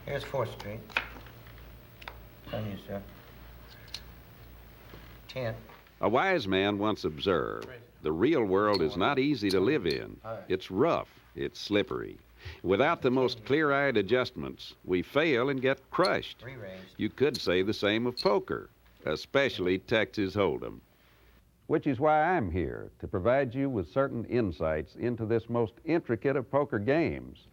Here's 4th Street. It's on you, sir. 10. A wise man once observed, the real world is not easy to live in. It's rough, it's slippery. Without the most clear-eyed adjustments, we fail and get crushed. You could say the same of poker, especially Texas Hold'em. Which is why I'm here, to provide you with certain insights into this most intricate of poker games.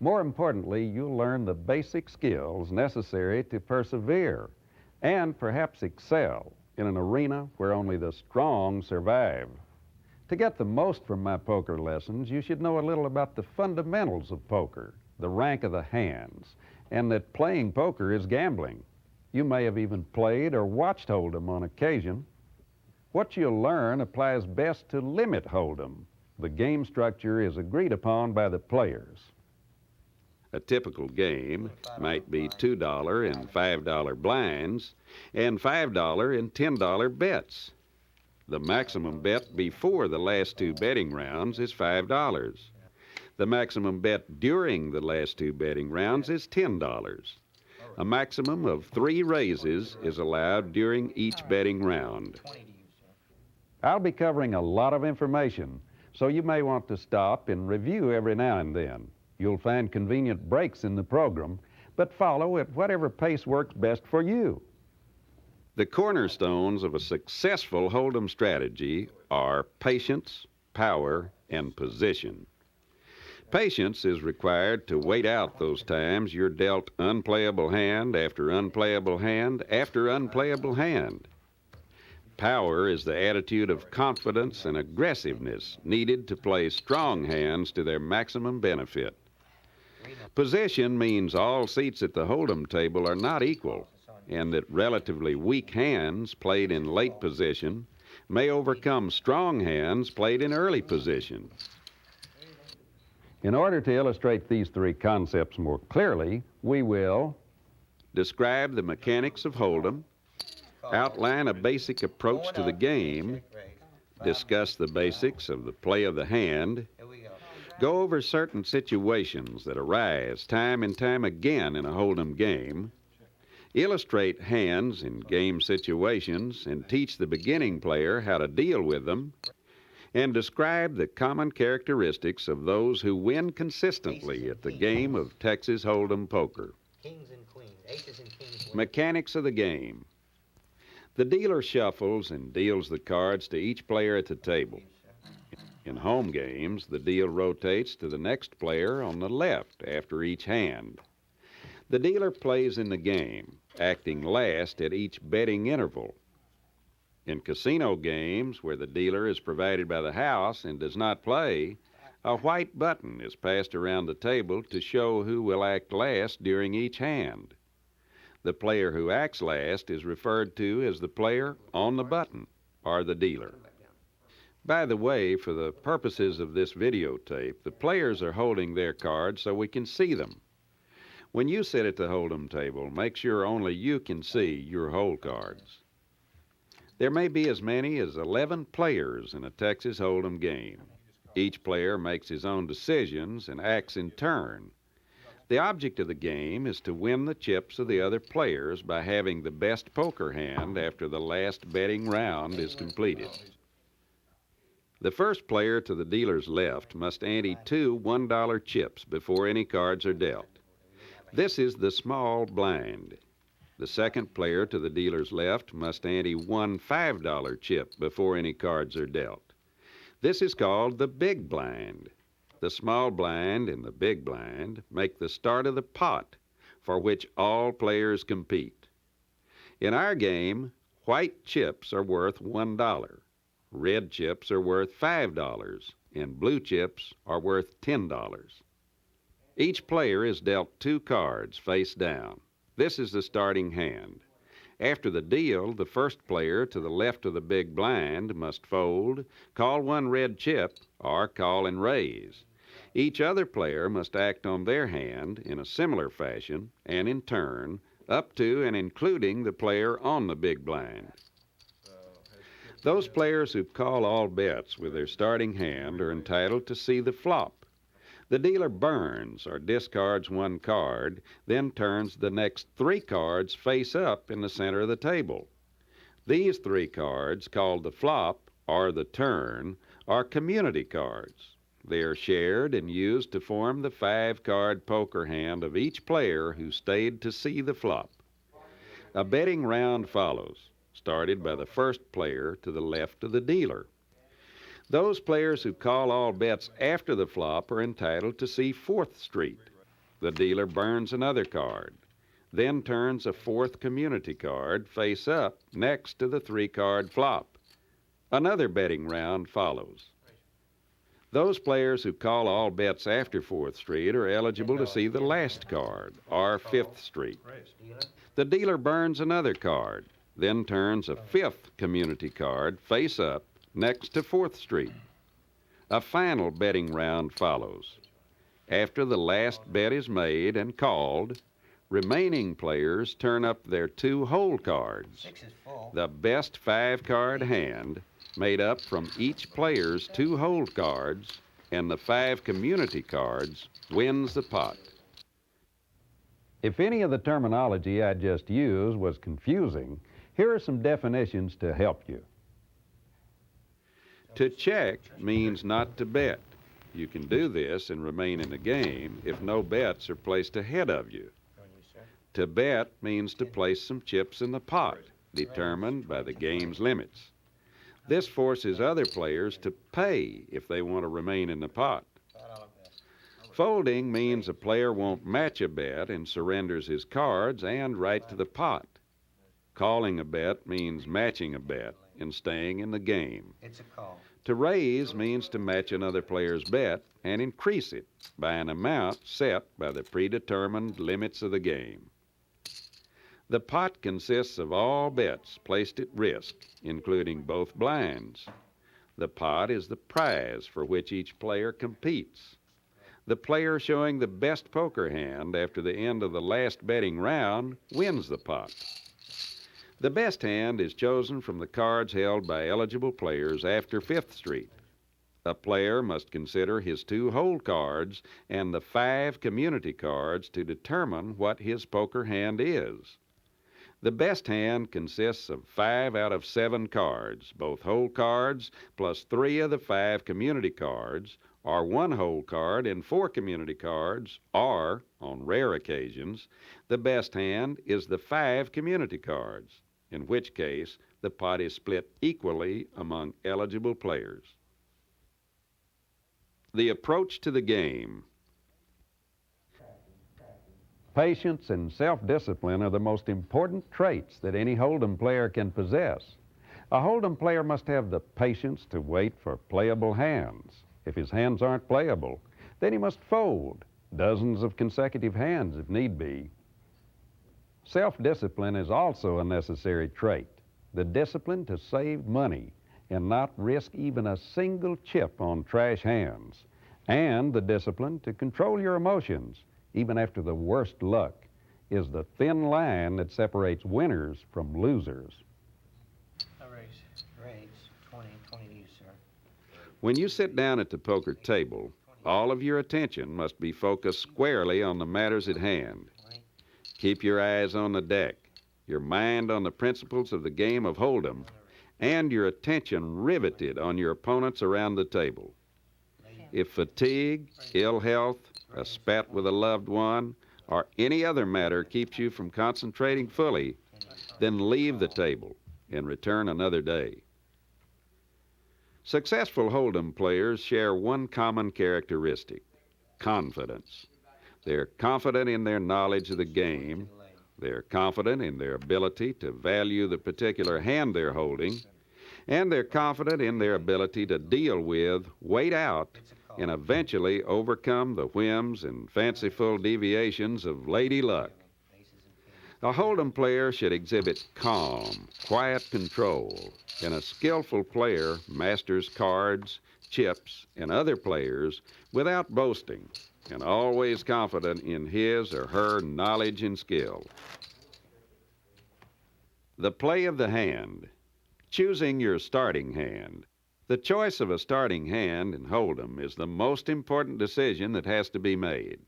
More importantly, you'll learn the basic skills necessary to persevere and perhaps excel in an arena where only the strong survive. To get the most from my poker lessons, you should know a little about the fundamentals of poker, the rank of the hands, and that playing poker is gambling. You may have even played or watched Hold'em on occasion. What you'll learn applies best to limit Hold'em. The game structure is agreed upon by the players. A typical game might be $2 and $5 blinds and $5 and $10 bets. The maximum bet before the last 2 betting rounds is $5. The maximum bet during the last 2 betting rounds is $10. A maximum of 3 raises is allowed during each betting round. I'll be covering a lot of information, so you may want to stop and review every now and then. You'll find convenient breaks in the program, but follow at whatever pace works best for you. The cornerstones of a successful Hold'em strategy are patience, power, and position. Patience is required to wait out those times you're dealt unplayable hand after unplayable hand after unplayable hand. Power is the attitude of confidence and aggressiveness needed to play strong hands to their maximum benefit. Position means all seats at the Hold'em table are not equal, and that relatively weak hands played in late position may overcome strong hands played in early position. In order to illustrate these 3 concepts more clearly, we will describe the mechanics of Hold'em, outline a basic approach to the game, discuss the basics of the play of the hand, go over certain situations that arise time and time again in a Hold'em game, illustrate hands in game situations and teach the beginning player how to deal with them, and describe the common characteristics of those who win consistently at the game of Texas Hold'em poker. Kings and queens, aces and kings. Mechanics of the game. The dealer shuffles and deals the cards to each player at the table. In home games, the deal rotates to the next player on the left after each hand. The dealer plays in the game, acting last at each betting interval. In casino games, where the dealer is provided by the house and does not play, a white button is passed around the table to show who will act last during each hand. The player who acts last is referred to as the player on the button, or the dealer. By the way, for the purposes of this videotape, the players are holding their cards so we can see them. When you sit at the Hold'em table, make sure only you can see your hold cards. There may be as many as 11 players in a Texas Hold'em game. Each player makes his own decisions and acts in turn. The object of the game is to win the chips of the other players by having the best poker hand after the last betting round is completed. The first player to the dealer's left must ante 2 $1 chips before any cards are dealt. This is the small blind. The second player to the dealer's left must ante 1 $5 chip before any cards are dealt. This is called the big blind. The small blind and the big blind make the start of the pot, for which all players compete. In our game, white chips are worth $1. Red chips are worth $5, and blue chips are worth $10. Each player is dealt 2 cards face down. This is the starting hand. After the deal, the first player to the left of the big blind must fold, call 1 red chip, or call and raise. Each other player must act on their hand in a similar fashion and in turn, up to and including the player on the big blind. Those players who call all bets with their starting hand are entitled to see the flop. The dealer burns or discards one card, then turns the next 3 cards face up in the center of the table. These 3 cards, called the flop or the turn, are community cards. They are shared and used to form the 5-card poker hand of each player who stayed to see the flop. A betting round follows, started by the first player to the left of the dealer. Those players who call all bets after the flop are entitled to see 4th Street. The dealer burns another card, then turns a 4th community card face up next to the 3-card flop. Another betting round follows. Those players who call all bets after 4th Street are eligible to see the last card, or 5th Street. The dealer burns another card, then turns a 5th community card face up next to 4th Street. A final betting round follows. After the last bet is made and called, remaining players turn up their 2 hold cards, the best 5-card hand, made up from each player's 2 hold cards, and the 5 community cards, wins the pot. If any of the terminology I just used was confusing, here are some definitions to help you. To check means not to bet. You can do this and remain in the game if no bets are placed ahead of you. To bet means to place some chips in the pot, determined by the game's limits. This forces other players to pay if they want to remain in the pot. Folding means a player won't match a bet and surrenders his cards and right to the pot. Calling a bet means matching a bet and staying in the game. It's a call. To raise means to match another player's bet and increase it by an amount set by the predetermined limits of the game. The pot consists of all bets placed at risk, including both blinds. The pot is the prize for which each player competes. The player showing the best poker hand after the end of the last betting round wins the pot. The best hand is chosen from the cards held by eligible players after 5th Street. A player must consider his 2 hold cards and the 5 community cards to determine what his poker hand is. The best hand consists of 5 out of 7 cards, both hold cards plus 3 of the 5 community cards, or 1 hold card and 4 community cards, or, on rare occasions, the best hand is the 5 community cards, in which case the pot is split equally among eligible players. The approach to the game. Patience and self-discipline are the most important traits that any Hold'em player can possess. A Hold'em player must have the patience to wait for playable hands. If his hands aren't playable, then he must fold dozens of consecutive hands if need be. Self-discipline is also a necessary trait. The discipline to save money and not risk even a single chip on trash hands. And the discipline to control your emotions, even after the worst luck, is the thin line that separates winners from losers. Raise 20 to you, sir. When you sit down at the poker table, all of your attention must be focused squarely on the matters at hand. Keep your eyes on the deck, your mind on the principles of the game of Hold'em, and your attention riveted on your opponents around the table. If fatigue, ill health, a spat with a loved one, or any other matter keeps you from concentrating fully, then leave the table and return another day. Successful Hold'em players share one common characteristic: confidence. They're confident in their knowledge of the game. They're confident in their ability to value the particular hand they're holding. And they're confident in their ability to deal with, wait out, and eventually overcome the whims and fanciful deviations of lady luck. A Hold'em player should exhibit calm, quiet control, and a skillful player masters cards, chips, and other players without boasting, and always confident in his or her knowledge and skill. The play of the hand. Choosing your starting hand. The choice of a starting hand in Hold'em is the most important decision that has to be made.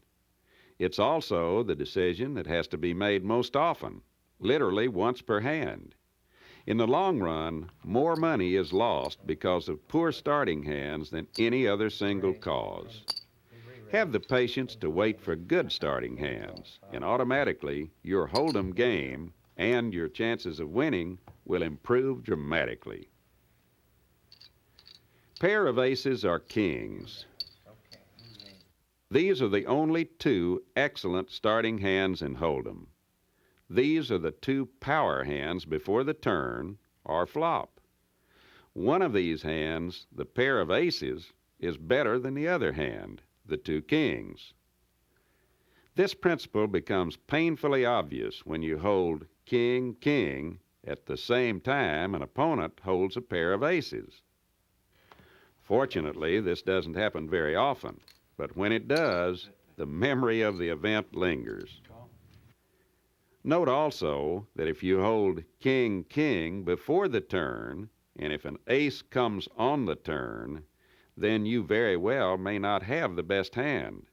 It's also the decision that has to be made most often, literally once per hand. In the long run, more money is lost because of poor starting hands than any other single cause. Have the patience to wait for good starting hands, and automatically your Hold'em game and your chances of winning will improve dramatically. Pair of aces are kings. These are the only two excellent starting hands in Hold'em. These are the two power hands before the turn or flop. One of these hands, the pair of aces, is better than the other hand, the two kings. This principle becomes painfully obvious when you hold king, king at the same time an opponent holds a pair of aces. Fortunately, this doesn't happen very often, but when it does, the memory of the event lingers. Note also that if you hold king, king before the turn, and if an ace comes on the turn, then you very well may not have the best hand.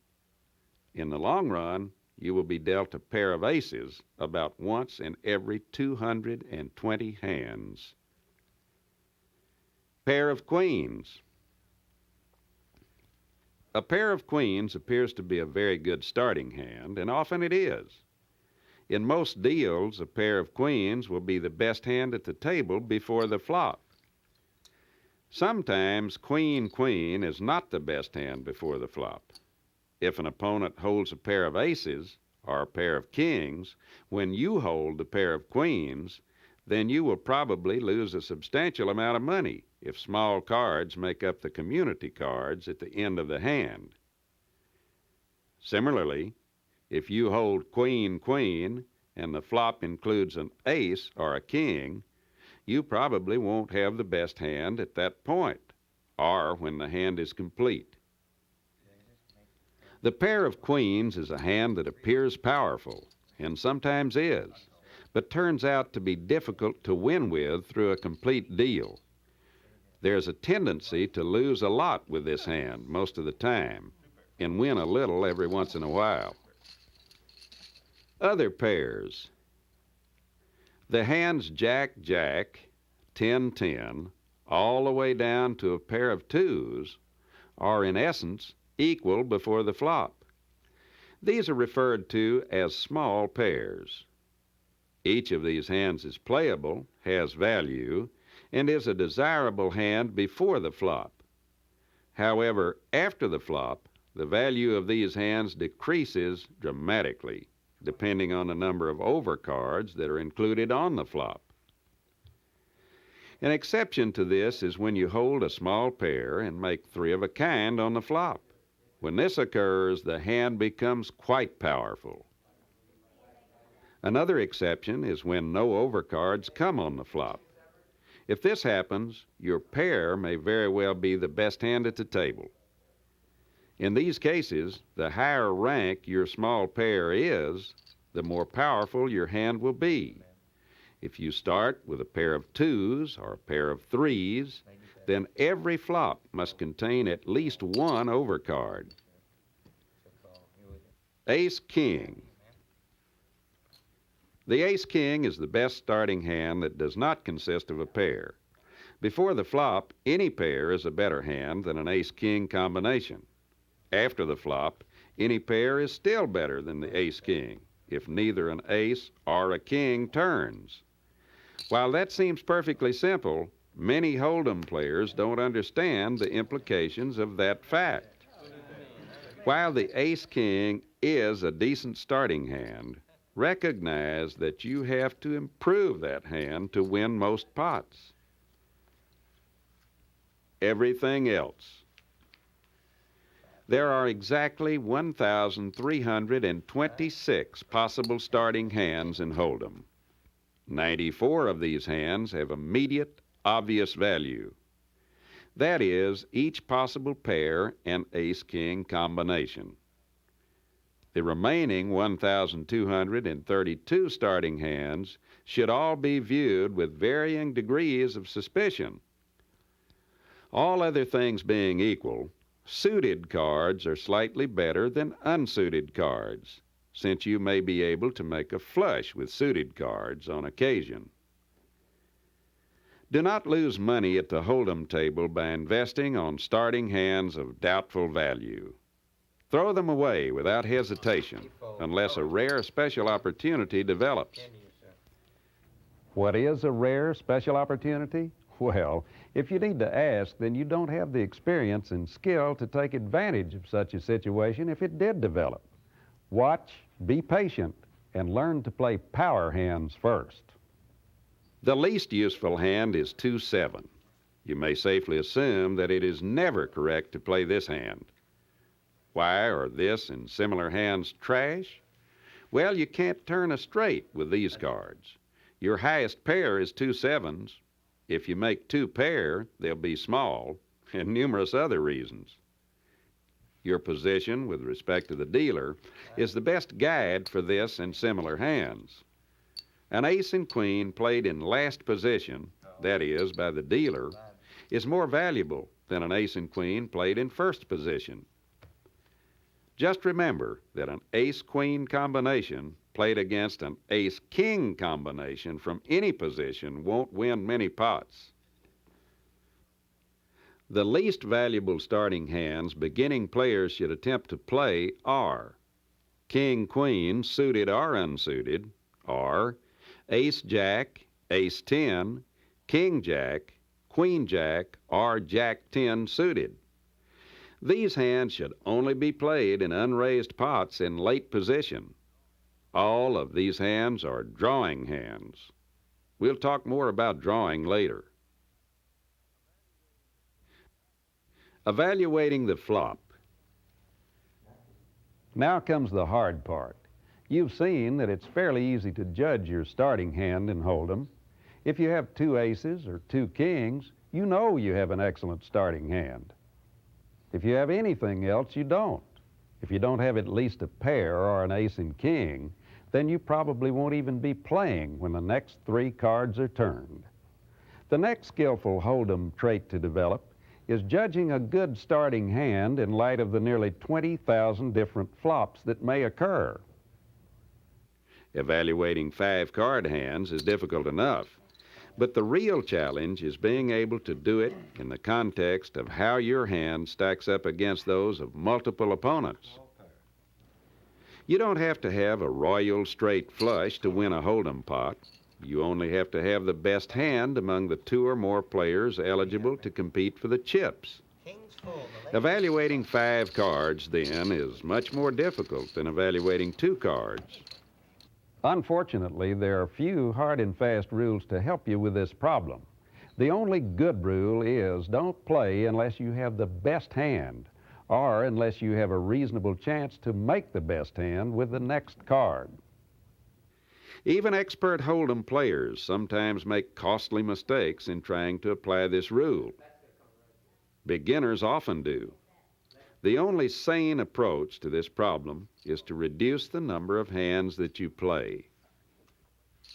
In the long run, you will be dealt a pair of aces about once in every 220 hands. Pair of queens. A pair of queens appears to be a very good starting hand, and often it is. In most deals, a pair of queens will be the best hand at the table before the flop. Sometimes queen, queen is not the best hand before the flop. If an opponent holds a pair of aces or a pair of kings when you hold a pair of queens, then you will probably lose a substantial amount of money if small cards make up the community cards at the end of the hand. Similarly, if you hold queen, queen, and the flop includes an ace or a king, you probably won't have the best hand at that point, or when the hand is complete. The pair of queens is a hand that appears powerful, and sometimes is, but turns out to be difficult to win with through a complete deal. There's a tendency to lose a lot with this hand most of the time, and win a little every once in a while. Other pairs. The hands Jack, Jack, 10, 10, all the way down to a pair of twos are in essence equal before the flop. These are referred to as small pairs. Each of these hands is playable, has value, and is a desirable hand before the flop. However, after the flop, the value of these hands decreases dramatically, depending on the number of overcards that are included on the flop. An exception to this is when you hold a small pair and make three of a kind on the flop. When this occurs, the hand becomes quite powerful. Another exception is when no overcards come on the flop. If this happens, your pair may very well be the best hand at the table. In these cases, the higher rank your small pair is, the more powerful your hand will be. If you start with a pair of twos or a pair of threes, then every flop must contain at least one overcard. Ace-king. The ace-king is the best starting hand that does not consist of a pair. Before the flop, any pair is a better hand than an ace-king combination. After the flop, any pair is still better than the ace-king if neither an ace or a king turns. While that seems perfectly simple, many Hold'em players don't understand the implications of that fact. While the ace-king is a decent starting hand, recognize that you have to improve that hand to win most pots. Everything else. There are exactly 1,326 possible starting hands in Hold'em. 94 of these hands have immediate, obvious value. That is, each possible pair and ace-king combination. The remaining 1,232 starting hands should all be viewed with varying degrees of suspicion. All other things being equal, suited cards are slightly better than unsuited cards, since you may be able to make a flush with suited cards on occasion. Do not lose money at the hold'em table by investing on starting hands of doubtful value. Throw them away without hesitation unless a rare special opportunity develops. What is a rare special opportunity? Well, if you need to ask, then you don't have the experience and skill to take advantage of such a situation if it did develop. Watch, be patient, and learn to play power hands first. The least useful hand is 2-7. You may safely assume that it is never correct to play this hand. Why are this and similar hands trash? Well, you can't turn a straight with these cards. Your highest pair is 2-7s. If you make 2 pair, they'll be small, and numerous other reasons. Your position with respect to the dealer is the best guide for this and similar hands. An ace and queen played in last position, that is, by the dealer, is more valuable than an ace and queen played in first position. Just remember that an ace-queen combination played against an ace-king combination from any position won't win many pots. The least valuable starting hands beginning players should attempt to play are king-queen, suited or unsuited, or ace-jack, ace-10, king-jack, queen-jack, or jack-10 suited. These hands should only be played in unraised pots in late position. All of these hands are drawing hands. We'll talk more about drawing later. Evaluating the flop. Now comes the hard part. You've seen that it's fairly easy to judge your starting hand in hold'em. If you have 2 aces or 2 kings, you know you have an excellent starting hand. If you have anything else, you don't. If you don't have at least a pair or an ace and king, then you probably won't even be playing when the next 3 cards are turned. The next skillful hold'em trait to develop is judging a good starting hand in light of the nearly 20,000 different flops that may occur. Evaluating 5-card hands is difficult enough, but the real challenge is being able to do it in the context of how your hand stacks up against those of multiple opponents. You don't have to have a royal straight flush to win a hold'em pot. You only have to have the best hand among the 2 or more players eligible to compete for the chips. Evaluating 5 cards, then, is much more difficult than evaluating 2 cards. Unfortunately, there are few hard and fast rules to help you with this problem. The only good rule is don't play unless you have the best hand, or unless you have a reasonable chance to make the best hand with the next card. Even expert hold'em players sometimes make costly mistakes in trying to apply this rule. Beginners often do. The only sane approach to this problem is to reduce the number of hands that you play.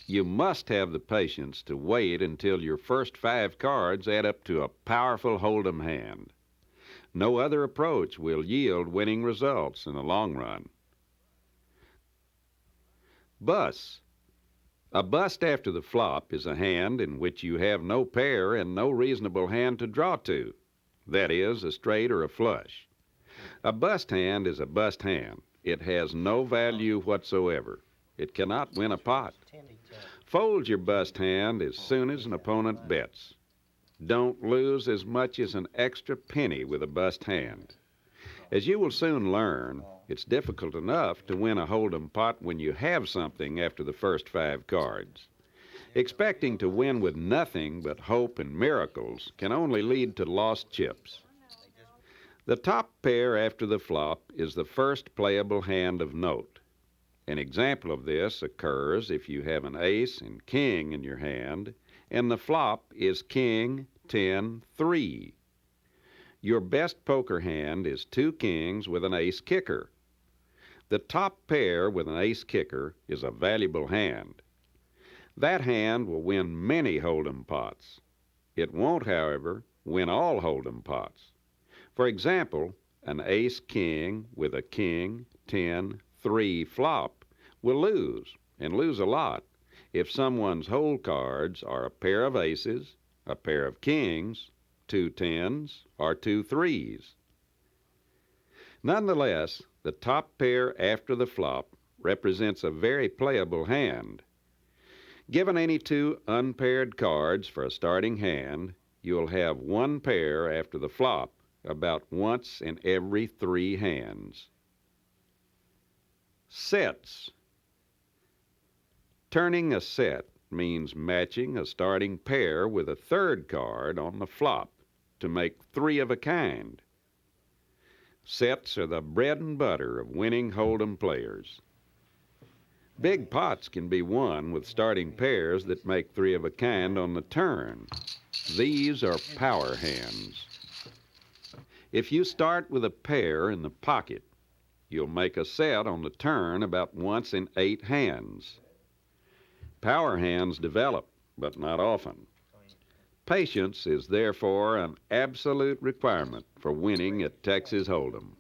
You must have the patience to wait until your first 5 cards add up to a powerful hold'em hand. No other approach will yield winning results in the long run. Bus. A bust after the flop is a hand in which you have no pair and no reasonable hand to draw to. That is, a straight or a flush. A bust hand is a bust hand. It has no value whatsoever. It cannot win a pot. Fold your bust hand as soon as an opponent bets. Don't lose as much as an extra penny with a bust hand. As you will soon learn, it's difficult enough to win a hold'em pot when you have something after the first 5 cards. Expecting to win with nothing but hope and miracles can only lead to lost chips. The top pair after the flop is the first playable hand of note. An example of this occurs if you have an ace and king in your hand, and the flop is king, 10, 3. Your best poker hand is 2 kings with an ace kicker. The top pair with an ace kicker is a valuable hand. That hand will win many hold'em pots. It won't, however, win all hold'em pots. For example, an ace-king with a king, 10, 3 flop will lose, and lose a lot, if someone's hold cards are a pair of aces, a pair of kings, 2 tens, or 2 threes. Nonetheless, the top pair after the flop represents a very playable hand. Given any 2 unpaired cards for a starting hand, you'll have 1 pair after the flop about once in every 3 hands. Sets. Turning a set means matching a starting pair with a 3rd card on the flop to make 3 of a kind. Sets are the bread and butter of winning hold'em players. Big pots can be won with starting pairs that make 3 of a kind on the turn. These are power hands. If you start with a pair in the pocket, you'll make a set on the turn about once in 8 hands. Power hands develop, but not often. Patience is therefore an absolute requirement for winning at Texas Hold'em.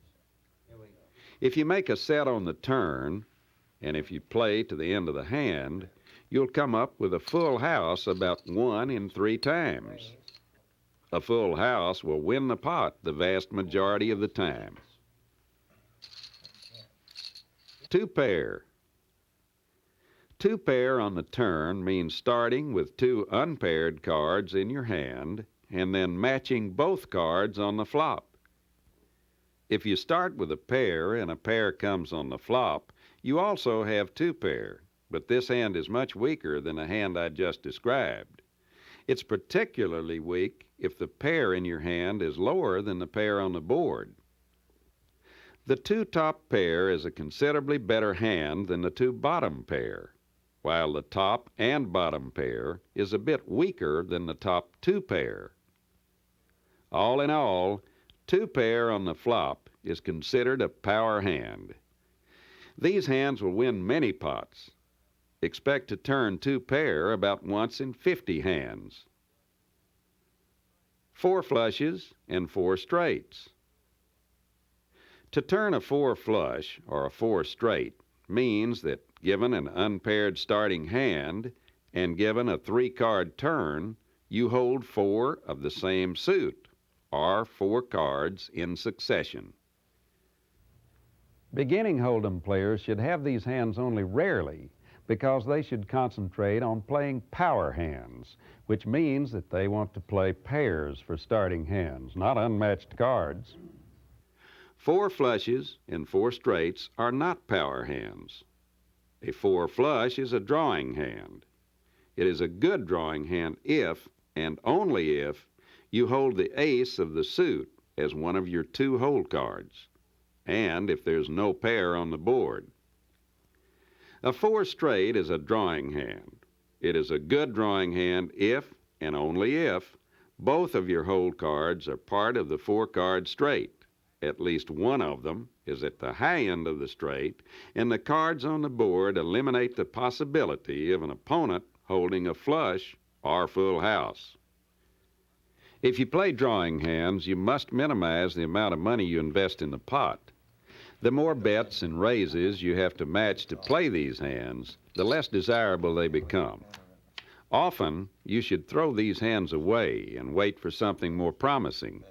If you make a set on the turn, and if you play to the end of the hand, you'll come up with a full house about 1 in 3 times. A full house will win the pot the vast majority of the time. 2 pair. 2 pair on the turn means starting with 2 unpaired cards in your hand and then matching both cards on the flop. If you start with a pair and a pair comes on the flop, you also have 2 pair, but this hand is much weaker than the hand I just described. It's particularly weak if the pair in your hand is lower than the pair on the board. The 2 top pair is a considerably better hand than the 2 bottom pair, while the top and bottom pair is a bit weaker than the top 2 pair. All in all, 2 pair on the flop is considered a power hand. These hands will win many pots. Expect to turn 2 pair about once in 50 hands. 4 flushes and 4 straights. To turn a 4 flush or a 4 straight means that given an unpaired starting hand and given a 3-card turn, you hold 4 of the same suit, or 4 cards in succession. Beginning Hold'em players should have these hands only rarely because they should concentrate on playing power hands, which means that they want to play pairs for starting hands, not unmatched cards. 4 flushes and 4 straights are not power hands. A 4 flush is a drawing hand. It is a good drawing hand if, and only if, you hold the ace of the suit as one of your 2 hold cards, and if there's no pair on the board. A 4 straight is a drawing hand. It is a good drawing hand if, and only if, both of your hold cards are part of the 4-card straight. At least one of them is at the high end of the straight, and the cards on the board eliminate the possibility of an opponent holding a flush or full house. If you play drawing hands, you must minimize the amount of money you invest in the pot. The more bets and raises you have to match to play these hands, the less desirable they become. Often, you should throw these hands away and wait for something more promising.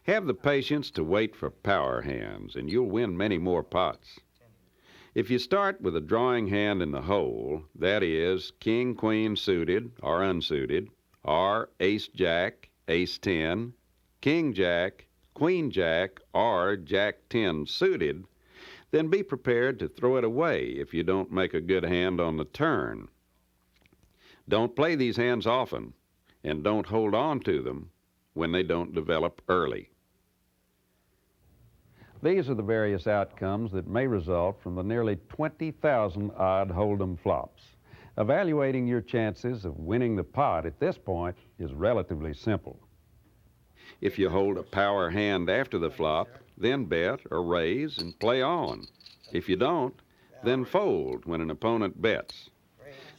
Have the patience to wait for power hands, and you'll win many more pots. If you start with a drawing hand in the hole, that is, king, queen suited or unsuited, or ace-jack, ace-10, king-jack, queen-jack, or jack-10 suited, then be prepared to throw it away if you don't make a good hand on the turn. Don't play these hands often, and don't hold on to them when they don't develop early. These are the various outcomes that may result from the nearly 20,000 odd Hold'em flops. Evaluating your chances of winning the pot at this point is relatively simple. If you hold a power hand after the flop, then bet or raise and play on. If you don't, then fold when an opponent bets.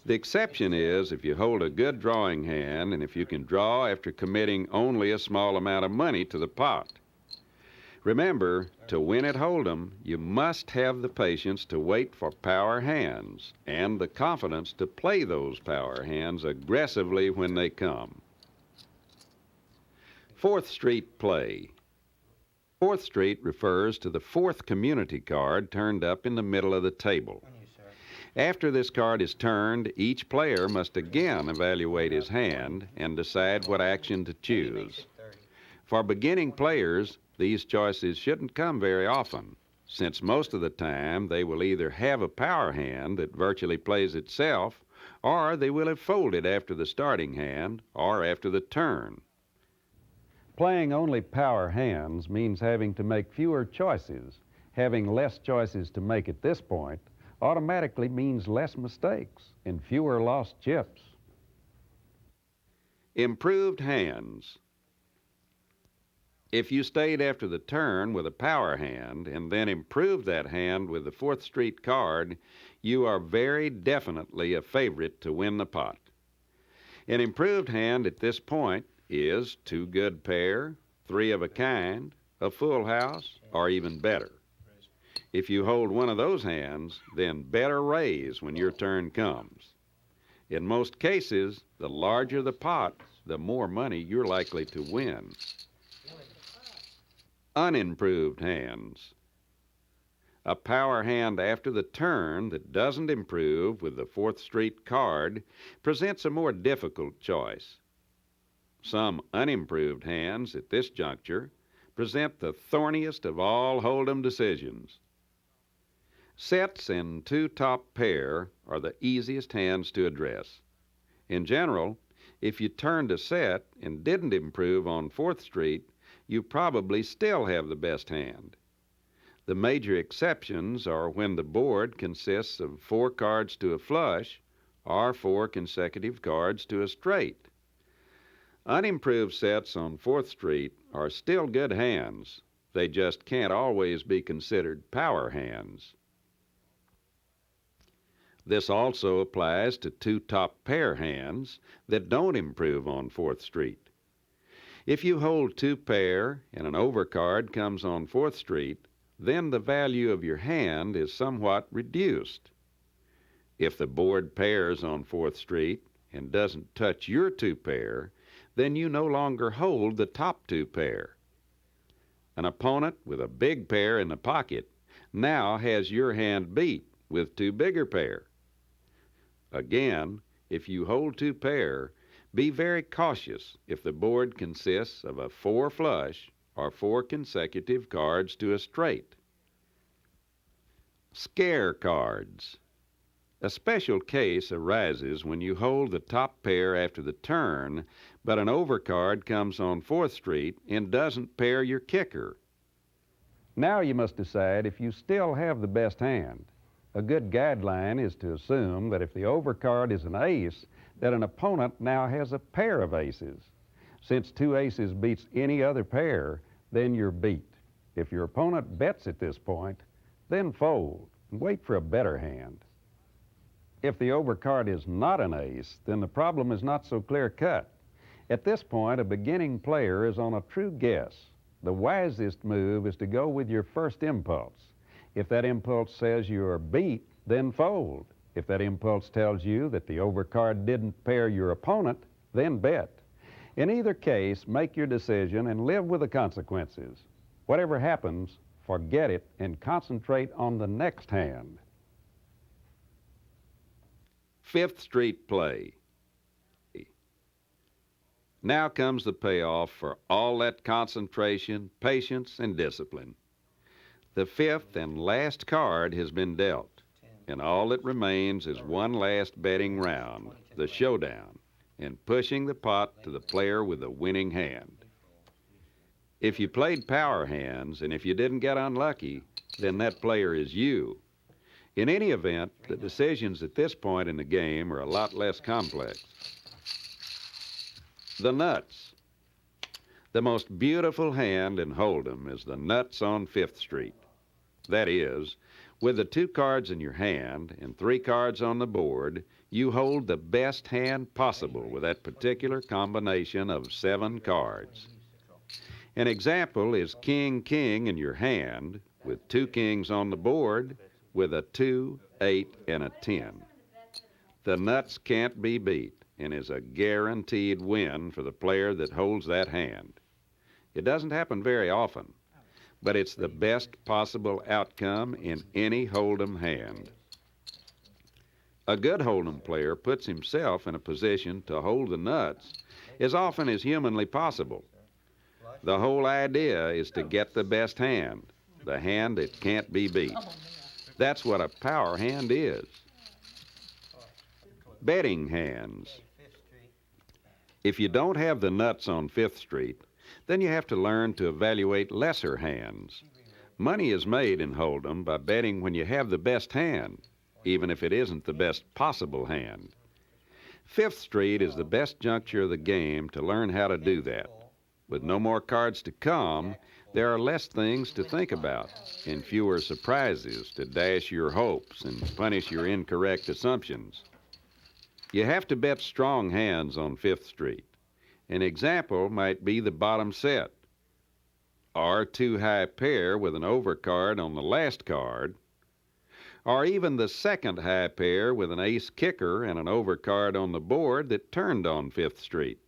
The exception is if you hold a good drawing hand and if you can draw after committing only a small amount of money to the pot. Remember, to win at Hold'em, you must have the patience to wait for power hands and the confidence to play those power hands aggressively when they come. Fourth Street play. Fourth Street refers to the fourth community card turned up in the middle of the table. After this card is turned, each player must again evaluate his hand and decide what action to choose. For beginning players, these choices shouldn't come very often, since most of the time they will either have a power hand that virtually plays itself, or they will have folded after the starting hand or after the turn. Playing only power hands means having to make fewer choices. Having less choices to make at this point automatically means less mistakes and fewer lost chips. Improved hands. If you stayed after the turn with a power hand and then improved that hand with the Fourth Street card, you are very definitely a favorite to win the pot. An improved hand at this point is two good pair, three of a kind, a full house, or even better. If you hold one of those hands, then better raise when your turn comes. In most cases, the larger the pot, the more money you're likely to win. Unimproved hands. A power hand after the turn that doesn't improve with the Fourth Street card presents a more difficult choice. Some unimproved hands at this juncture present the thorniest of all Hold'em decisions. Sets and two top pair are the easiest hands to address. In general, if you turned a set and didn't improve on Fourth Street, you probably still have the best hand. The major exceptions are when the board consists of 4 cards to a flush or 4 consecutive cards to a straight. Unimproved sets on Fourth Street are still good hands. They just can't always be considered power hands. This also applies to two top pair hands that don't improve on Fourth Street. If you hold two pair and an overcard comes on Fourth Street, then the value of your hand is somewhat reduced. If the board pairs on Fourth Street and doesn't touch your two pair, then you no longer hold the top two pair. An opponent with a big pair in the pocket now has your hand beat with two bigger pair. Again, if you hold two pair, be very cautious if the board consists of a 4 flush or 4 consecutive cards to a straight. Scare cards. A special case arises when you hold the top pair after the turn, but an overcard comes on Fourth Street and doesn't pair your kicker. Now you must decide if you still have the best hand. A good guideline is to assume that if the overcard is an ace, that an opponent now has a pair of aces. Since 2 aces beats any other pair, then you're beat. If your opponent bets at this point, then fold and wait for a better hand. If the overcard is not an ace, then the problem is not so clear-cut. At this point, a beginning player is on a true guess. The wisest move is to go with your first impulse. If that impulse says you are beat, then fold. If that impulse tells you that the overcard didn't pair your opponent, then bet. In either case, make your decision and live with the consequences. Whatever happens, forget it and concentrate on the next hand. Fifth Street play. Now comes the payoff for all that concentration, patience, and discipline. The fifth and last card has been dealt, and all that remains is one last betting round, the showdown, and pushing the pot to the player with the winning hand. If you played power hands, and if you didn't get unlucky, then that player is you. In any event, the decisions at this point in the game are a lot less complex. The nuts. The most beautiful hand in Hold'em is the nuts on Fifth Street. That is, With the 2 cards in your hand and 3 cards on the board, you hold the best hand possible with that particular combination of 7 cards. An example is King, King in your hand with 2 kings on the board with a 2, 8, and a 10. The nuts can't be beat and is a guaranteed win for the player that holds that hand. It doesn't happen very often, but it's the best possible outcome in any hold'em hand. A good hold'em player puts himself in a position to hold the nuts as often as humanly possible. The whole idea is to get the best hand, the hand that can't be beat. That's what a power hand is. Betting hands. If you don't have the nuts on 5th Street, then you have to learn to evaluate lesser hands. Money is made in hold'em by betting when you have the best hand, even if it isn't the best possible hand. 5th Street is the best juncture of the game to learn how to do that. With no more cards to come, there are less things to think about and fewer surprises to dash your hopes and punish your incorrect assumptions. You have to bet strong hands on 5th Street. An example might be the bottom set, or 2 high pair with an overcard on the last card, or even the 2nd high pair with an ace kicker and an overcard on the board that turned on 5th Street.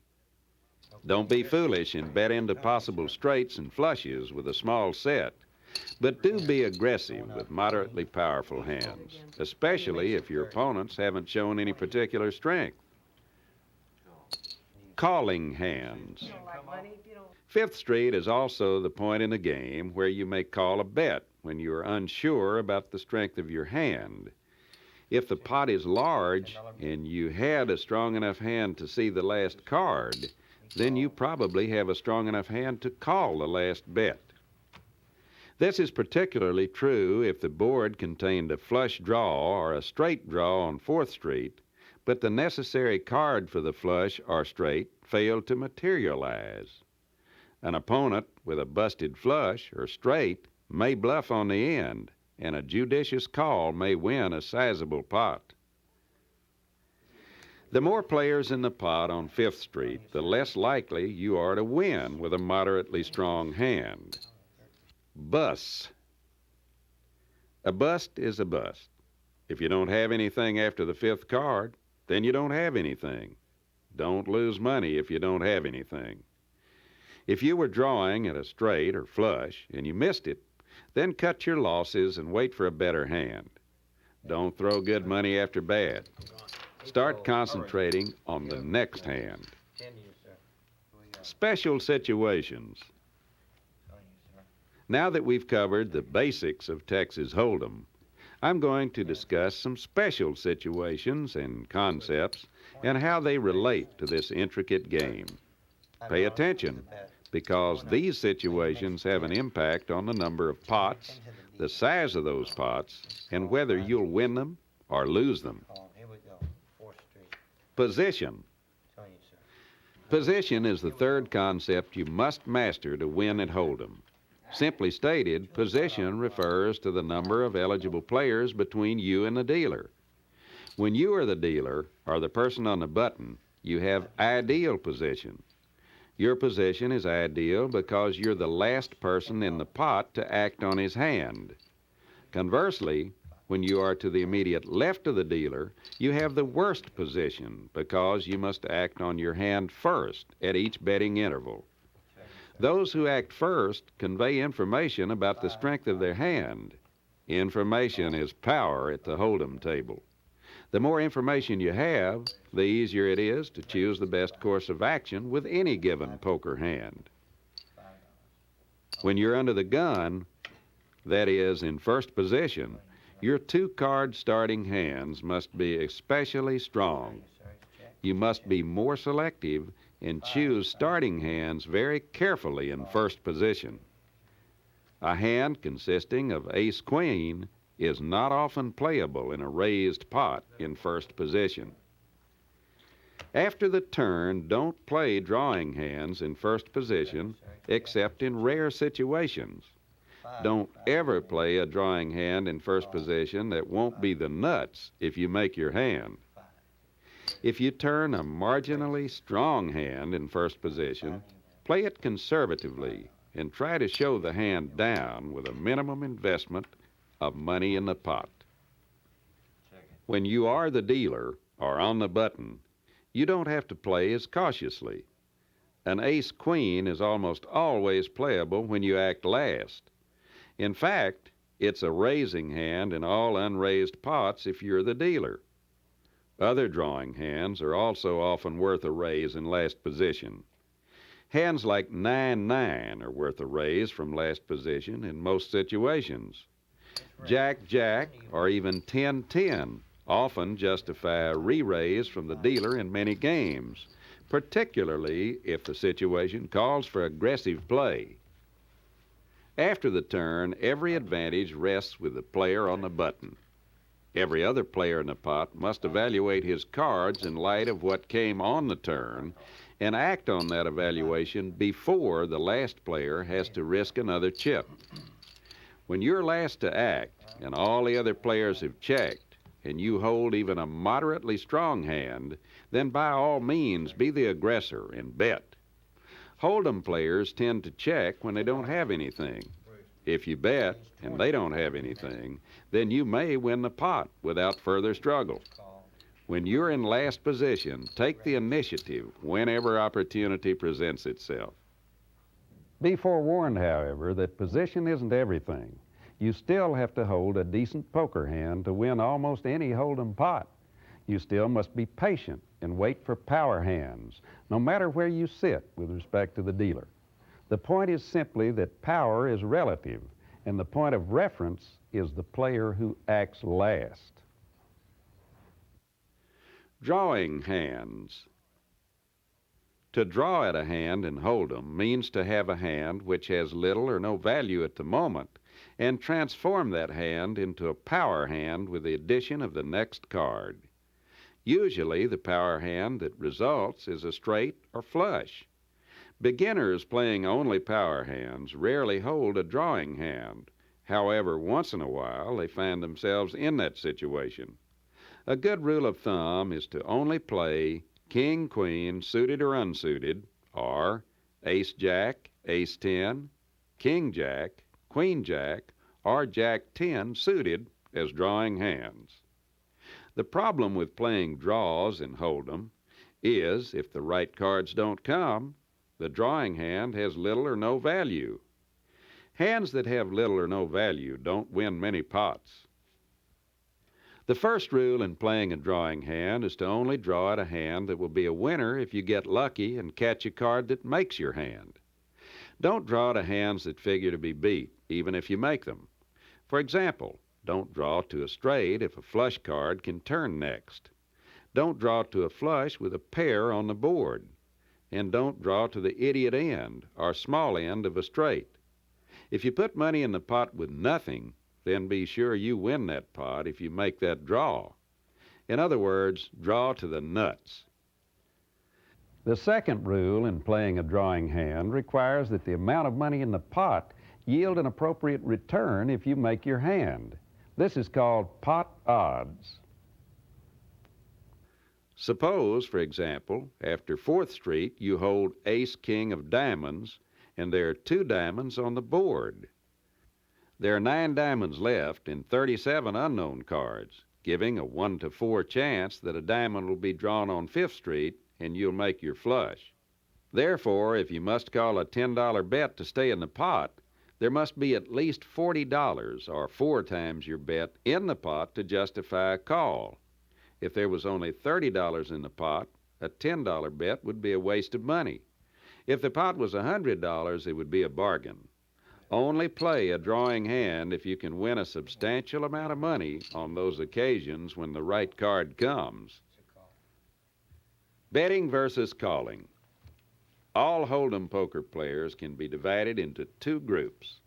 Don't be foolish and bet into possible straights and flushes with a small set, but do be aggressive with moderately powerful hands, especially if your opponents haven't shown any particular strength. Calling hands. 5th Street is also the point in the game where you may call a bet when you are unsure about the strength of your hand. If the pot is large and you had a strong enough hand to see the last card, then you probably have a strong enough hand to call the last bet. This is particularly true if the board contained a flush draw or a straight draw on 4th Street, but the necessary card for the flush or straight failed to materialize. An opponent with a busted flush or straight may bluff on the end, and a judicious call may win a sizable pot. The more players in the pot on 5th Street, the less likely you are to win with a moderately strong hand. Busts. A bust is a bust. If you don't have anything after the 5th card, then you don't have anything. Don't lose money if you don't have anything. If you were drawing at a straight or flush and you missed it, then cut your losses and wait for a better hand. Don't throw good money after bad. Start concentrating on the next hand. Special situations. Now that we've covered the basics of Texas Hold'em, I'm going to discuss some special situations and concepts and how they relate to this intricate game. Pay attention, because these situations have an impact on the number of pots, the size of those pots, and whether you'll win them or lose them. Position. Position is the third concept you must master to win at Hold'em. Simply stated, position refers to the number of eligible players between you and the dealer. When you are the dealer, or the person on the button, you have ideal position. Your position is ideal because you're the last person in the pot to act on his hand. Conversely, when you are to the immediate left of the dealer, you have the worst position because you must act on your hand first at each betting interval. Those who act first convey information about the strength of their hand. Information is power at the Hold'em table. The more information you have, the easier it is to choose the best course of action with any given poker hand. When you're under the gun, that is, in first position, your 2-card starting hands must be especially strong. You must be more selective and choose starting hands very carefully in first position. A hand consisting of ace-queen is not often playable in a raised pot in first position. After the turn, don't play drawing hands in first position except in rare situations. Don't ever play a drawing hand in first position that won't be the nuts if you make your hand. If you turn a marginally strong hand in first position, play it conservatively and try to show the hand down with a minimum investment of money in the pot. When you are the dealer or on the button, you don't have to play as cautiously. An ace-queen is almost always playable when you act last. In fact, it's a raising hand in all unraised pots if you're the dealer. Other drawing hands are also often worth a raise in last position. Hands like 9-9 are worth a raise from last position in most situations. Jack-Jack or even 10-10 often justify a re-raise from the dealer in many games, particularly if the situation calls for aggressive play. After the turn, every advantage rests with the player on the button. Every other player in the pot must evaluate his cards in light of what came on the turn and act on that evaluation before the last player has to risk another chip. When you're last to act and all the other players have checked and you hold even a moderately strong hand, then by all means be the aggressor and bet. Hold'em players tend to check when they don't have anything. If you bet and they don't have anything, then you may win the pot without further struggle. When you're in last position, take the initiative whenever opportunity presents itself. Be forewarned, however, that position isn't everything. You still have to hold a decent poker hand to win almost any hold'em pot. You still must be patient and wait for power hands, no matter where you sit with respect to the dealer. The point is simply that power is relative, and the point of reference is the player who acts last. Drawing hands. To draw at a hand in hold'em means to have a hand which has little or no value at the moment and transform that hand into a power hand with the addition of the next card. Usually the power hand that results is a straight or flush. Beginners playing only power hands rarely hold a drawing hand. However, once in a while they find themselves in that situation. A good rule of thumb is to only play king-queen suited or unsuited, or ace-jack, ace-10, king-jack, queen-jack, or jack-10 suited as drawing hands. The problem with playing draws in hold'em is if the right cards don't come, the drawing hand has little or no value. Hands that have little or no value don't win many pots. The first rule in playing a drawing hand is to only draw at a hand that will be a winner if you get lucky and catch a card that makes your hand. Don't draw to hands that figure to be beat, even if you make them. For example, don't draw to a straight if a flush card can turn next. Don't draw to a flush with a pair on the board. And don't draw to the idiot end or small end of a straight. If you put money in the pot with nothing, then be sure you win that pot if you make that draw. In other words, draw to the nuts. The second rule in playing a drawing hand requires that the amount of money in the pot yield an appropriate return if you make your hand. This is called pot odds. Suppose, for example, after 4th Street you hold ace-king of diamonds and there are 2 diamonds on the board. There are 9 diamonds left and 37 unknown cards, giving a 1 to 4 chance that a diamond will be drawn on 5th Street and you'll make your flush. Therefore, if you must call a $10 bet to stay in the pot, there must be at least $40 or 4 times your bet in the pot to justify a call. If there was only $30 in the pot, a $10 bet would be a waste of money. If the pot was $100, it would be a bargain. Only play a drawing hand if you can win a substantial amount of money on those occasions when the right card comes. Betting versus calling. All hold'em poker players can be divided into 2 groups: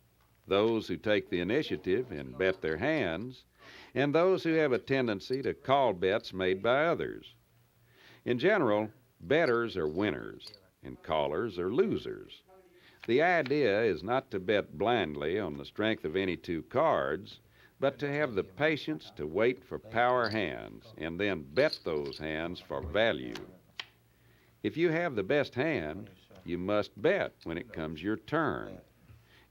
those who take the initiative and bet their hands, and those who have a tendency to call bets made by others. In general, bettors are winners and callers are losers. The idea is not to bet blindly on the strength of any two cards, but to have the patience to wait for power hands and then bet those hands for value. If you have the best hand, you must bet when it comes your turn.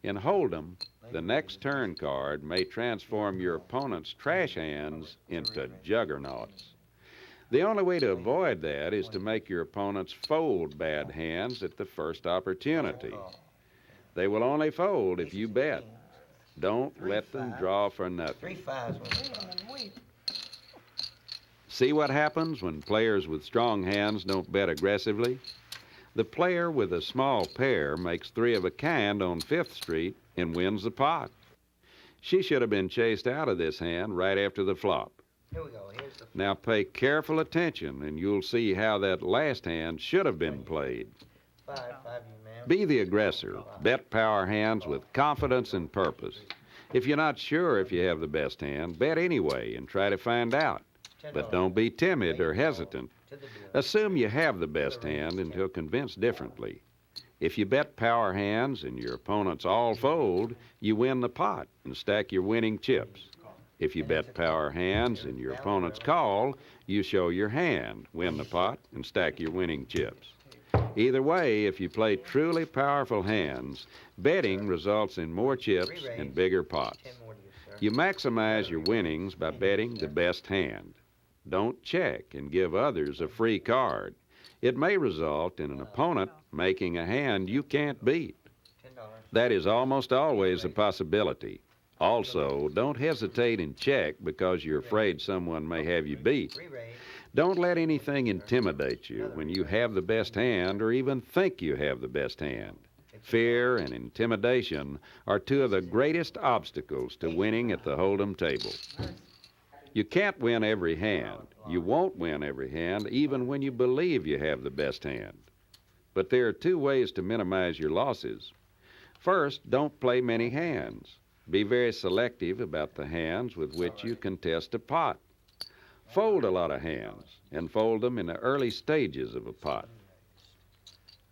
In Hold'em, the next turn card may transform your opponent's trash hands into juggernauts. The only way to avoid that is to make your opponents fold bad hands at the first opportunity. They will only fold if you bet. Don't let them draw for nothing. 3 5s. See what happens when players with strong hands don't bet aggressively? The player with a small pair makes 3 of a kind on 5th Street and wins the pot. She should have been chased out of this hand right after the flop. Here we go. Here's the Now pay careful attention and you'll see how that last hand should have been played. 5, 5, you man. Be the aggressor. Bet power hands with confidence and purpose. If you're not sure if you have the best hand, bet anyway and try to find out. But don't be timid or hesitant. Assume you have the best hand until convinced differently. If you bet power hands and your opponents all fold, you win the pot and stack your winning chips. If you bet power hands and your opponents call, you show your hand, win the pot, and stack your winning chips. Either way, if you play truly powerful hands, betting results in more chips and bigger pots. You maximize your winnings by betting the best hand. Don't check and give others a free card. It may result in an opponent making a hand you can't beat. That is almost always a possibility. Also, don't hesitate and check because you're afraid someone may have you beat. Don't let anything intimidate you when you have the best hand or even think you have the best hand. Fear and intimidation are 2 of the greatest obstacles to winning at the Hold'em table. You can't win every hand. You won't win every hand even when you believe you have the best hand. But there are 2 ways to minimize your losses. First, don't play many hands. Be very selective about the hands with which you contest a pot. Fold a lot of hands and fold them in the early stages of a pot.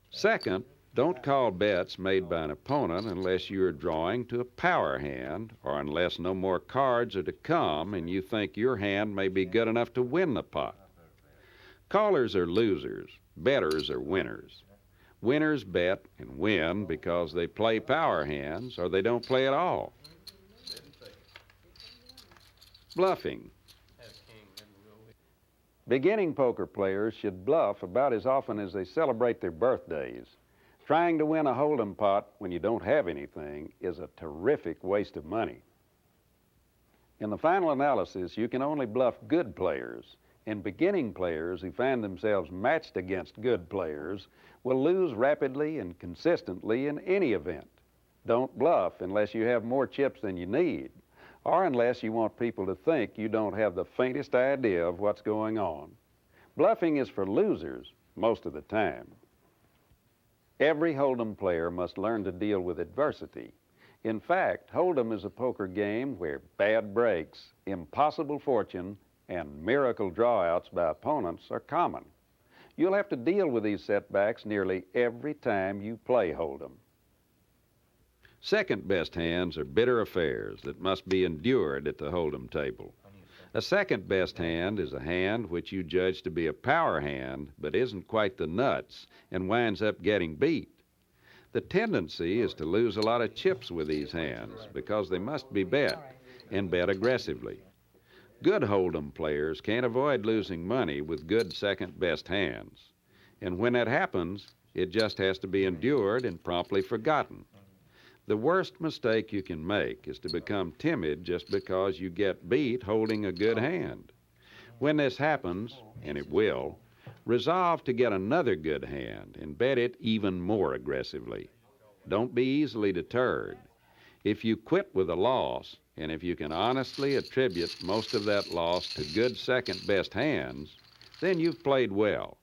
Second, don't call bets made by an opponent unless you are drawing to a power hand or unless no more cards are to come and you think your hand may be good enough to win the pot. Callers are losers. Bettors are winners. Winners bet and win because they play power hands or they don't play at all. Bluffing. Beginning poker players should bluff about as often as they celebrate their birthdays. Trying to win a Hold'em pot when you don't have anything is a terrific waste of money. In the final analysis, you can only bluff good players, and beginning players who find themselves matched against good players will lose rapidly and consistently in any event. Don't bluff unless you have more chips than you need, or unless you want people to think you don't have the faintest idea of what's going on. Bluffing is for losers most of the time. Every Hold'em player must learn to deal with adversity. In fact, Hold'em is a poker game where bad breaks, impossible fortune, and miracle drawouts by opponents are common. You'll have to deal with these setbacks nearly every time you play Hold'em. Second best hands are bitter affairs that must be endured at the Hold'em table. A second best hand is a hand which you judge to be a power hand but isn't quite the nuts and winds up getting beat. The tendency is to lose a lot of chips with these hands because they must be bet, and bet aggressively. Good Hold'em players can't avoid losing money with good second best hands. And when that happens, it just has to be endured and promptly forgotten. The worst mistake you can make is to become timid just because you get beat holding a good hand. When this happens, and it will, resolve to get another good hand and bet it even more aggressively. Don't be easily deterred. If you quit with a loss, and if you can honestly attribute most of that loss to good second best hands, then you've played well.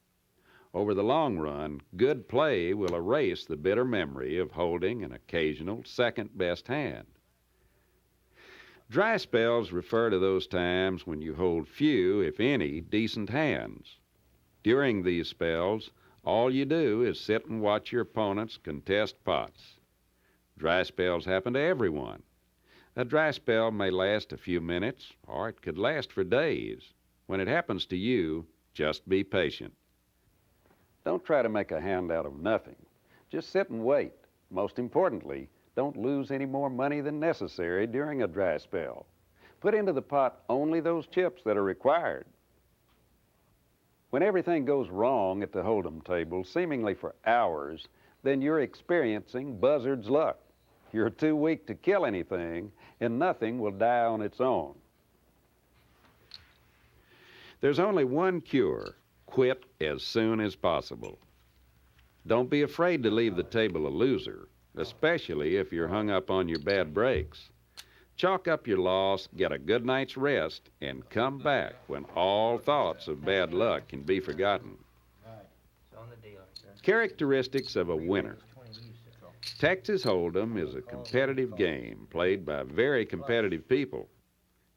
Over the long run, good play will erase the bitter memory of holding an occasional second-best hand. Dry spells refer to those times when you hold few, if any, decent hands. During these spells, All you do is sit and watch your opponents contest pots. Dry spells happen to everyone. A dry spell may last a few minutes, or it could last for days. When it happens to you, just be patient. Don't try to make a hand out of nothing. Just sit and wait. Most importantly, don't lose any more money than necessary during a dry spell. Put into the pot only those chips that are required. When everything goes wrong at the hold'em table, seemingly for hours, then you're experiencing buzzard's luck. You're too weak to kill anything, and nothing will die on its own. There's only one cure: quit as soon as possible. Don't be afraid to leave the table a loser, especially if you're hung up on your bad breaks. Chalk up your loss, get a good night's rest, and come back when all thoughts of bad luck can be forgotten. Characteristics of a winner. Texas Hold'em is a competitive game played by very competitive people.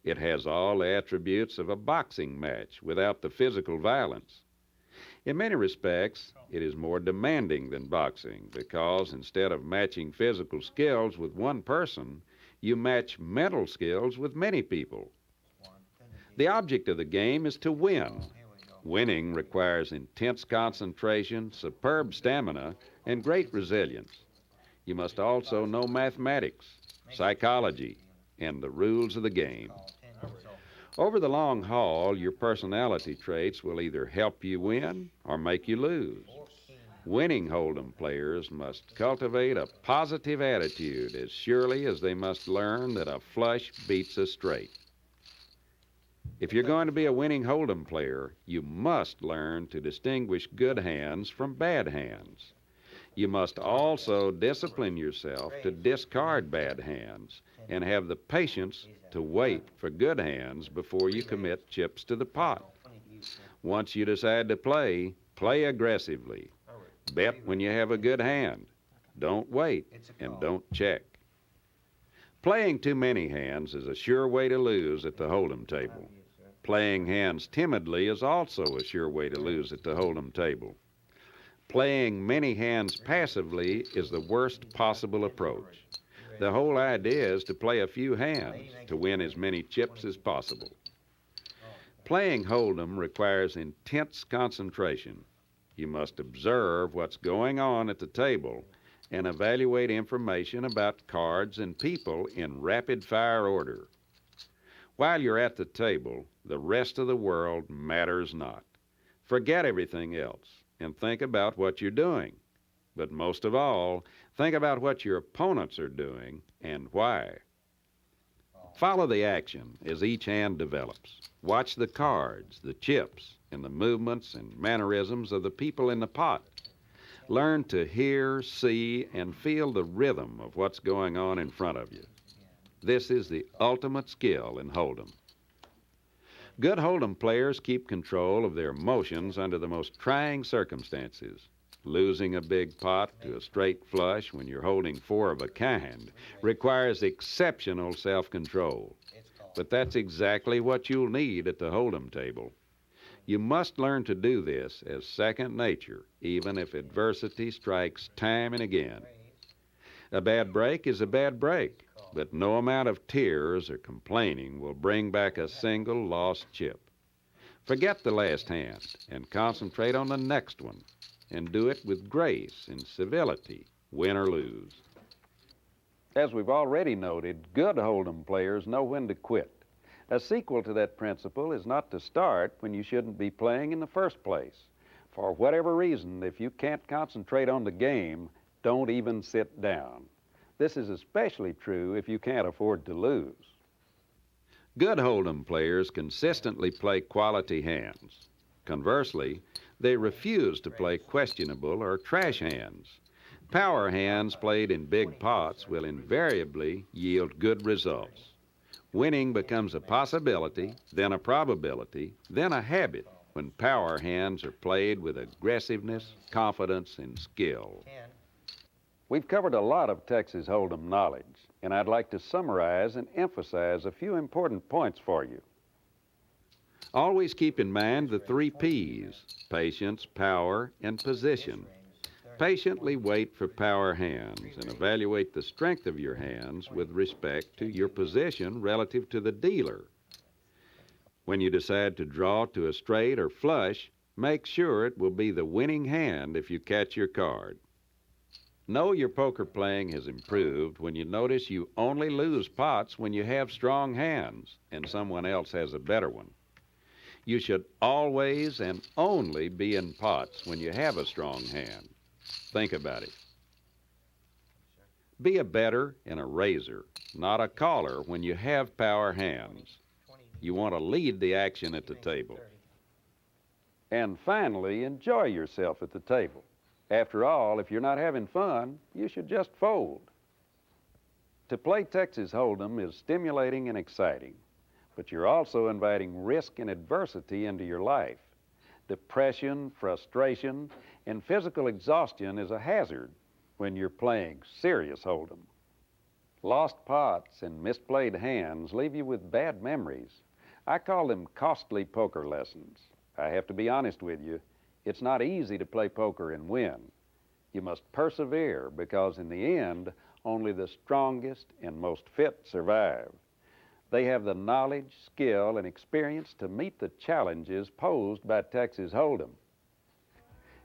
It has all the attributes of a boxing match without the physical violence. In many respects, it is more demanding than boxing because instead of matching physical skills with one person, you match mental skills with many people. The object of the game is to win. Winning requires intense concentration, superb stamina, and great resilience. You must also know mathematics, psychology, and the rules of the game. Over the long haul, your personality traits will either help you win or make you lose. Winning Hold'em players must cultivate a positive attitude as surely as they must learn that a flush beats a straight. If you're going to be a winning Hold'em player, you must learn to distinguish good hands from bad hands. You must also discipline yourself to discard bad hands and have the patience to wait for good hands before you commit chips to the pot. Once you decide to play, play aggressively. Bet when you have a good hand. Don't wait and don't check. Playing too many hands is a sure way to lose at the Hold'em table. Playing hands timidly is also a sure way to lose at the Hold'em table. Playing many hands passively is the worst possible approach. The whole idea is to play a few hands to win as many chips as possible. Playing Hold'em requires intense concentration. You must observe what's going on at the table and evaluate information about cards and people in rapid-fire order. While you're at the table, the rest of the world matters not. Forget everything else and think about what you're doing. But most of all, think about what your opponents are doing and why. Follow the action as each hand develops. Watch the cards, the chips, and the movements and mannerisms of the people in the pot. Learn to hear, see, and feel the rhythm of what's going on in front of you. This is the ultimate skill in Hold'em. Good Hold'em players keep control of their emotions under the most trying circumstances. Losing a big pot to a straight flush when you're holding four of a kind requires exceptional self-control. But that's exactly what you'll need at the Hold'em table. You must learn to do this as second nature, even if adversity strikes time and again. A bad break is a bad break, but no amount of tears or complaining will bring back a single lost chip. Forget the last hand and concentrate on the next one, and do it with grace and civility, win or lose. As we've already noted, good Hold'em players know when to quit. A sequel to that principle is not to start when you shouldn't be playing in the first place. For whatever reason, if you can't concentrate on the game, don't even sit down. This is especially true if you can't afford to lose. Good Hold'em players consistently play quality hands. Conversely, they refuse to play questionable or trash hands. Power hands played in big pots will invariably yield good results. Winning becomes a possibility, then a probability, then a habit when power hands are played with aggressiveness, confidence, and skill. We've covered a lot of Texas Hold'em knowledge, and I'd like to summarize and emphasize a few important points for you. Always keep in mind the 3 P's: patience, power, and position. Patiently wait for power hands and evaluate the strength of your hands with respect to your position relative to the dealer. When you decide to draw to a straight or flush, make sure it will be the winning hand if you catch your card. Know your poker playing has improved when you notice you only lose pots when you have strong hands and someone else has a better one. You should always and only be in pots when you have a strong hand. Think about it. Be a bettor and a raiser, not a caller when you have power hands. You want to lead the action at the table. And finally, enjoy yourself at the table. After all, if you're not having fun, you should just fold. To play Texas Hold'em is stimulating and exciting, but you're also inviting risk and adversity into your life. Depression, frustration, and physical exhaustion is a hazard when you're playing serious Hold'em. Lost pots and misplayed hands leave you with bad memories. I call them costly poker lessons. I have to be honest with you, it's not easy to play poker and win. You must persevere because in the end, only the strongest and most fit survive. They have the knowledge, skill, and experience to meet the challenges posed by Texas Hold'em.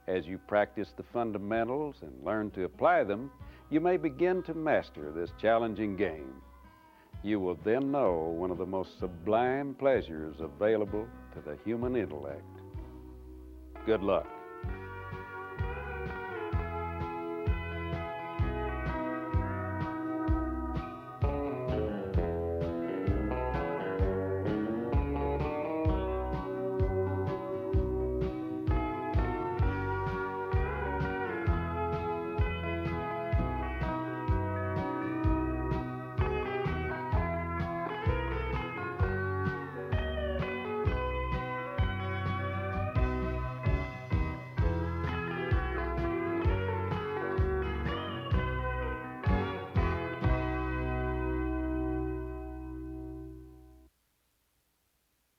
As you practice the fundamentals and learn to apply them, you may begin to master this challenging game. You will then know one of the most sublime pleasures available to the human intellect. Good luck.